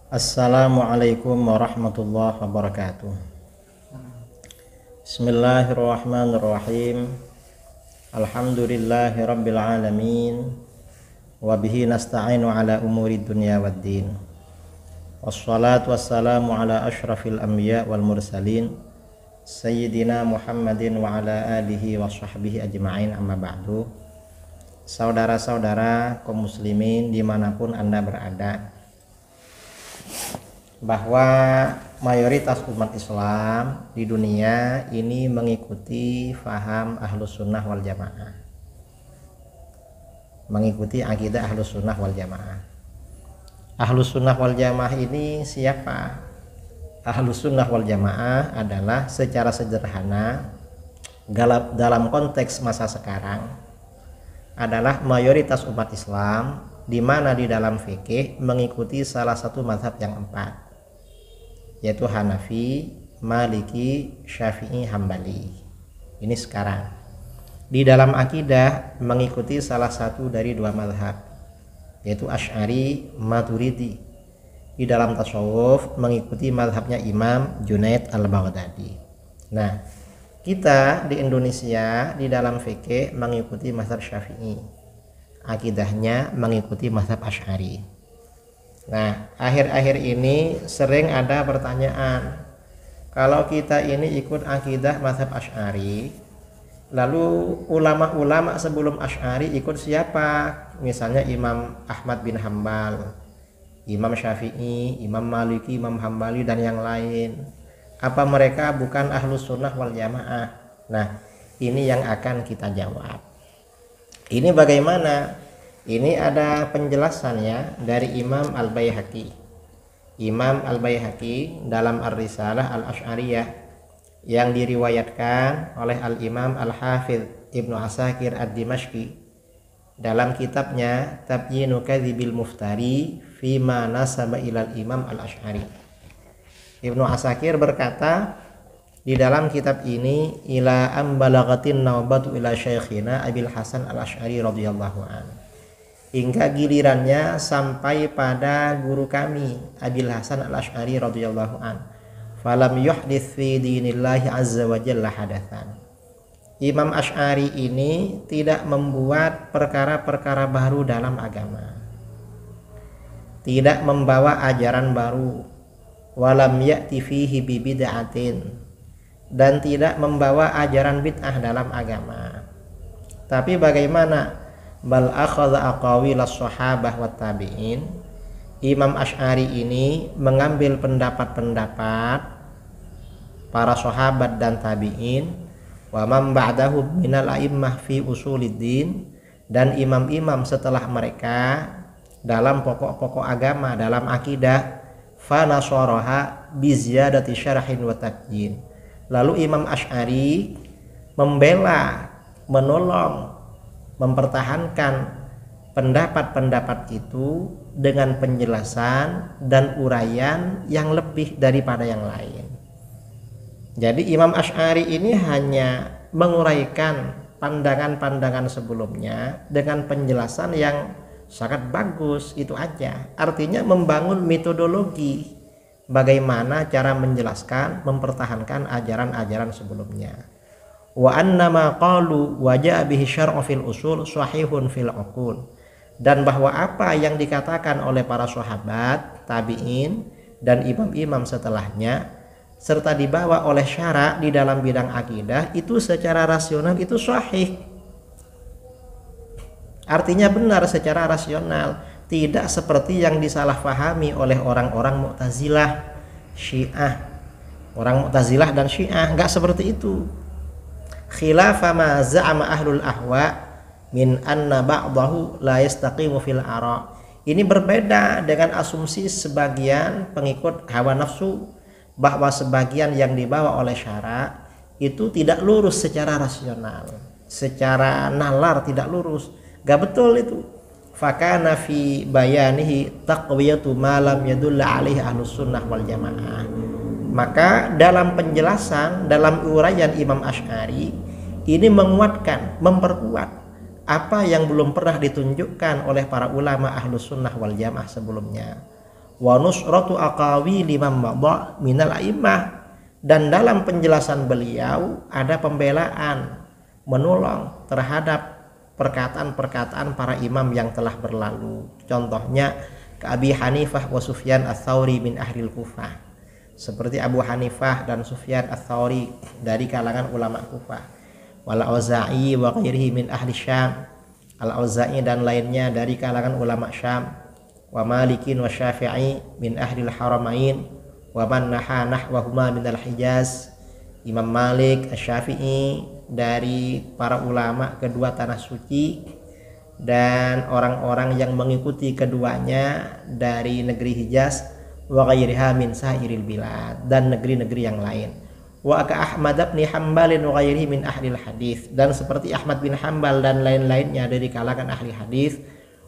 Assalamualaikum warahmatullahi wabarakatuh. Bismillahirrahmanirrahim. Alhamdulillahi rabbil alamin. Wabihi nasta'inu ala umuri dunya waddin. Wassalatu wassalamu ala ashrafil anbiya wal mursalin Sayyidina Muhammadin wa ala alihi wa sahbihi ajma'in, amma ba'du. Saudara-saudara kaum muslimin dimanapun Anda berada, bahwa mayoritas umat Islam di dunia ini mengikuti faham Ahlus Sunnah wal Jamaah, mengikuti akidah Ahlus Sunnah wal Jamaah. Ahlus Sunnah wal Jamaah ini siapa? Ahlus Sunnah wal Jamaah adalah secara sederhana dalam konteks masa sekarang adalah mayoritas umat Islam, di mana di dalam fikih mengikuti salah satu mazhab yang empat, yaitu Hanafi, Maliki, Syafi'i, Hambali. Ini sekarang. Di dalam akidah mengikuti salah satu dari dua mazhab, yaitu Asy'ari, Maturidi. Di dalam tasawuf mengikuti mazhabnya Imam Junaid al-Baghdadi. Nah, kita di Indonesia di dalam fikih mengikuti mazhab Syafi'i, akidahnya mengikuti mazhab Asy'ari. Nah, akhir-akhir ini sering ada pertanyaan, kalau kita ini ikut akidah mazhab Asy'ari, lalu ulama-ulama sebelum Asy'ari ikut siapa? Misalnya Imam Ahmad bin Hambal, Imam Syafi'i, Imam Maliki, Imam Hambali, dan yang lain. Apa mereka bukan Ahlus Sunnah wal Jamaah? Nah, ini yang akan kita jawab. Ini bagaimana? Ini ada penjelasannya dari Imam Al-Baihaqi. Imam Al-Baihaqi dalam Ar-Risalah Al-Asy'ariyah yang diriwayatkan oleh Al-Imam Al-Hafidh Ibnu Asakir Ad-Dimashqi dalam kitabnya Tabyinu Kadzibil Muftari Fima Nasaba ilal Imam Al-Asy'ari. Ibnu Asakir berkata di dalam kitab ini, ila am balagatin naubatu ila syekhina Abil Hasan Al-Asy'ari radhiyallahu an, hingga gilirannya sampai pada guru kami Abil Hasan Al-Asy'ari radhiyallahu an, falam yuhdits fi dinillahi azza wa jalla hadatsan. Imam Asy'ari ini tidak membuat perkara-perkara baru dalam agama, tidak membawa ajaran baru, walam ya'ti fihi bid'atin, dan tidak membawa ajaran bid'ah dalam agama. Tapi bagaimana? Bal akhadha aqawil as-sahabah wat tabi'in. Imam Asy'ari ini mengambil pendapat-pendapat para sahabat dan tabi'in, wa man ba'dahum minal a'immah fi usuliddin, dan imam-imam setelah mereka dalam pokok-pokok agama, dalam akidah, fanasaraha biziyadati syarhin wa tabyin. Lalu Imam Asy'ari membela, menolong, mempertahankan pendapat-pendapat itu dengan penjelasan dan uraian yang lebih daripada yang lain. Jadi Imam Asy'ari ini hanya menguraikan pandangan-pandangan sebelumnya dengan penjelasan yang sangat bagus, itu aja. Artinya membangun metodologi bagaimana cara menjelaskan, mempertahankan ajaran-ajaran sebelumnya. Wa annama qalu wa ja'a bihi syar'u fil usul sahihun fil uqul, dan bahwa apa yang dikatakan oleh para sahabat, tabi'in, dan imam-imam setelahnya serta dibawa oleh syara' di dalam bidang akidah itu secara rasional itu sahih. Artinya benar secara rasional, tidak seperti yang disalahpahami oleh orang-orang Mu'tazilah, Syiah. Orang Mu'tazilah dan Syiah enggak seperti itu. Khilafa ma za'ama ahlul ahwa min anna ba'dahu la yastaqimu fil ara. Ini berbeda dengan asumsi sebagian pengikut hawa nafsu, bahwa sebagian yang dibawa oleh syara itu tidak lurus secara rasional, secara nalar tidak lurus. Gak betul itu. Fakana fi bayanihi taqwiyatu ma lam yadulla alaihi Ahlus Sunnah wal Jamaah. Maka dalam penjelasan, dalam uraian Imam Asy'ari ini menguatkan, memperkuat apa yang belum pernah ditunjukkan oleh para ulama Ahlus Sunnah wal Jamaah sebelumnya. wa nusratu aqawi liman madha minal a'immah, dan dalam penjelasan beliau ada pembelaan, menolong terhadap perkataan-perkataan para imam yang telah berlalu. Contohnya ke Abi Hanifah wa Sufyan ats-Tsauri min ahlil Kufah, seperti Abu Hanifah dan Sufyan ats-Tsauri dari kalangan ulama Kufah, wal Auza'i wa ghairihi min ahli Syam, Al-Auza'i dan lainnya dari kalangan ulama Syam, wa Malikin wa Syafi'i min ahlil Haramain, wa man naha nahwahuma min al-Hijaz, Imam Malik, Asy-Syafi'i dari para ulama kedua tanah suci, dan orang-orang yang mengikuti keduanya dari negeri Hijaz, wa ghairiha min sairil bilad, dan negeri-negeri yang lain. Wa ka Ahmad bin Hanbal wa ghairihi min ahli hadis, dan seperti Ahmad bin Hanbal dan lain-lainnya dari kalangan ahli hadis,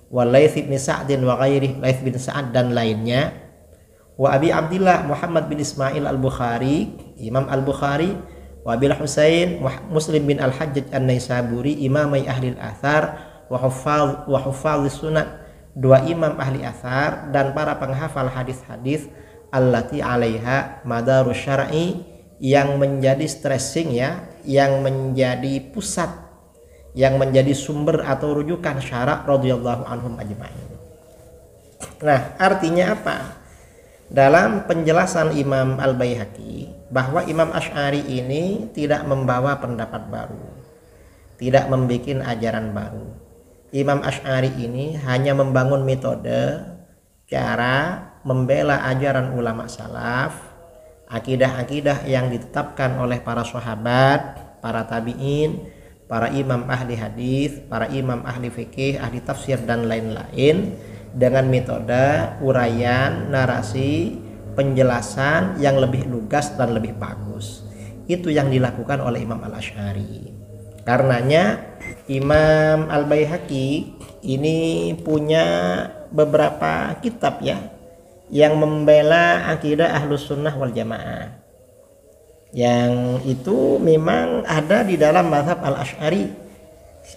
wa Laits bin Sa'd wa ghairihi, Laits bin Sa'ad dan lainnya, wa Abi Abdillah Muhammad bin Ismail al-Bukhari, Imam al-Bukhari, wa Abil Husain Muslim bin al-Hajjaj an-Naisaburi, imamai ahli al-athar wa huffaz sunan, dua imam ahli athar dan para penghafal hadis-hadis, allati alaiha madarus syar'i, yang menjadi stressing ya, yang menjadi pusat, yang menjadi sumber atau rujukan syara' radhiyallahu anhum ajma'in. Nah, artinya apa? Dalam penjelasan Imam Al-Baihaqi bahwa Imam Asy'ari ini tidak membawa pendapat baru, tidak membuat ajaran baru. Imam Asy'ari ini hanya membangun metode cara membela ajaran ulama salaf, akidah-akidah yang ditetapkan oleh para sahabat, para tabi'in, para imam ahli hadis, para imam ahli fikih, ahli tafsir dan lain-lain, dengan metode uraian, narasi, penjelasan yang lebih lugas dan lebih bagus. Itu yang dilakukan oleh Imam Al-Asy'ari. Karenanya Imam Al-Baihaqi ini punya beberapa kitab ya yang membela akidah Ahlus Sunnah wal Jamaah, yang itu memang ada di dalam mazhab Al-Asy'ari.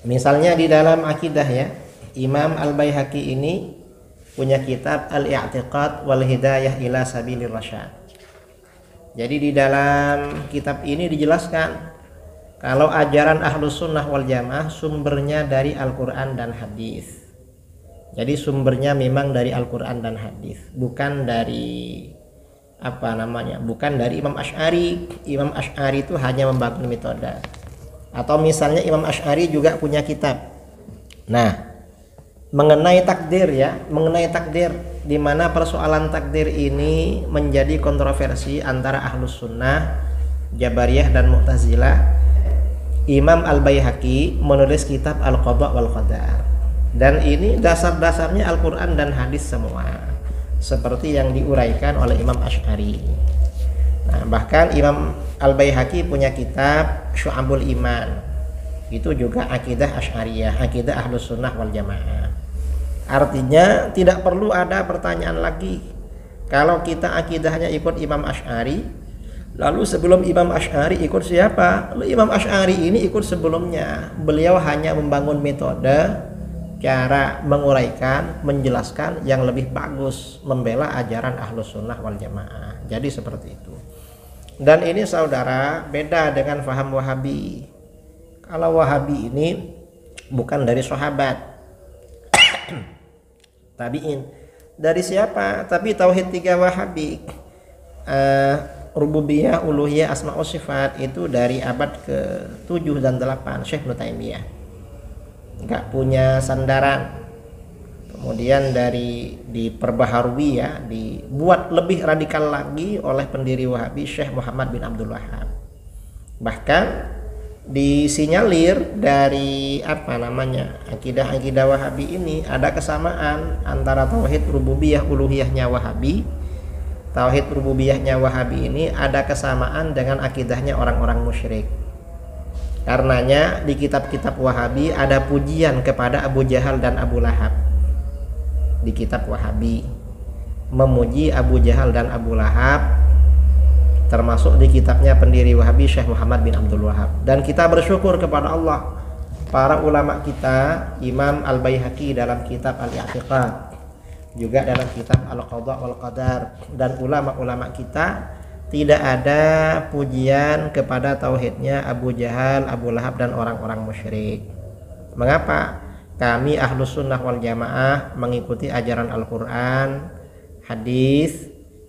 Misalnya di dalam akidah ya, Imam Al-Baihaqi ini punya kitab Al-I'tiqad wal Hidayah ila Sabilir Rasyad. Jadi di dalam kitab ini dijelaskan kalau ajaran Ahlus Sunnah wal Jamaah sumbernya dari Al-Quran dan hadis. Jadi sumbernya memang dari Al-Quran dan hadis, bukan dari bukan dari Imam Asy'ari. Imam Asy'ari itu hanya membangun metode. Atau misalnya Imam Asy'ari juga punya kitab. Nah, mengenai takdir ya, mengenai takdir, di mana persoalan takdir ini menjadi kontroversi antara Ahlus Sunnah, Jabariyah dan Mu'tazilah. Imam Al-Baihaqi menulis kitab Al-Qada wal Qadar, dan ini dasar-dasarnya Al-Quran dan hadis semua, seperti yang diuraikan oleh Imam Asy'ari. Nah, bahkan Imam Al-Baihaqi punya kitab Syu'abul Iman, itu juga akidah Asy'ariyah, akidah Ahlus Sunnah wal Jamaah. Artinya tidak perlu ada pertanyaan lagi. Kalau kita akidahnya ikut Imam Asy'ari, lalu sebelum Imam Asy'ari ikut siapa? Lalu Imam Asy'ari ini ikut sebelumnya. Beliau hanya membangun metode cara menguraikan, menjelaskan yang lebih bagus, membela ajaran Ahlus Sunnah wal Jamaah. Jadi seperti itu. Dan ini saudara beda dengan faham Wahabi. Kalau Wahabi ini bukan dari sahabat, tabi'in. Dari siapa? Tapi tauhid 3 Wahabi, rububiyah, uluhiyah, asma wa sifat, itu dari abad ke-7 dan 8 Syekh Ibnu Taimiyah. Enggak punya sandaran. Kemudian diperbaharui ya, dibuat lebih radikal lagi oleh pendiri Wahabi Syekh Muhammad bin Abdul Wahhab. Bahkan disinyalir dari akidah-akidah Wahabi ini ada kesamaan antara tauhid rububiyah uluhiyahnya Wahabi. Tauhid rububiyahnya Wahabi ini ada kesamaan dengan akidahnya orang-orang musyrik. Karenanya di kitab-kitab Wahabi ada pujian kepada Abu Jahal dan Abu Lahab. Di kitab Wahabi memuji Abu Jahal dan Abu Lahab, termasuk di kitabnya pendiri Wahabi Syekh Muhammad bin Abdul Wahhab. Dan kita bersyukur kepada Allah, para ulama kita, Imam Al-Baihaqi dalam kitab Al-I'tiqad juga dalam kitab Al-Qadha wal Qadar. Dan ulama-ulama kita tidak ada pujian kepada tauhidnya Abu Jahal, Abu Lahab dan orang-orang musyrik. Mengapa? Kami Ahlus Sunnah wal Jamaah mengikuti ajaran Al-Quran, hadis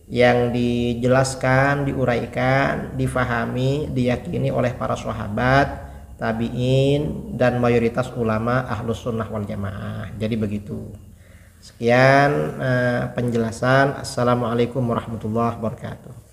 yang dijelaskan, diuraikan, difahami, diyakini oleh para sahabat, tabi'in, dan mayoritas ulama Ahlus Sunnah wal Jamaah. Jadi begitu. Sekian penjelasan. Assalamualaikum warahmatullahi wabarakatuh.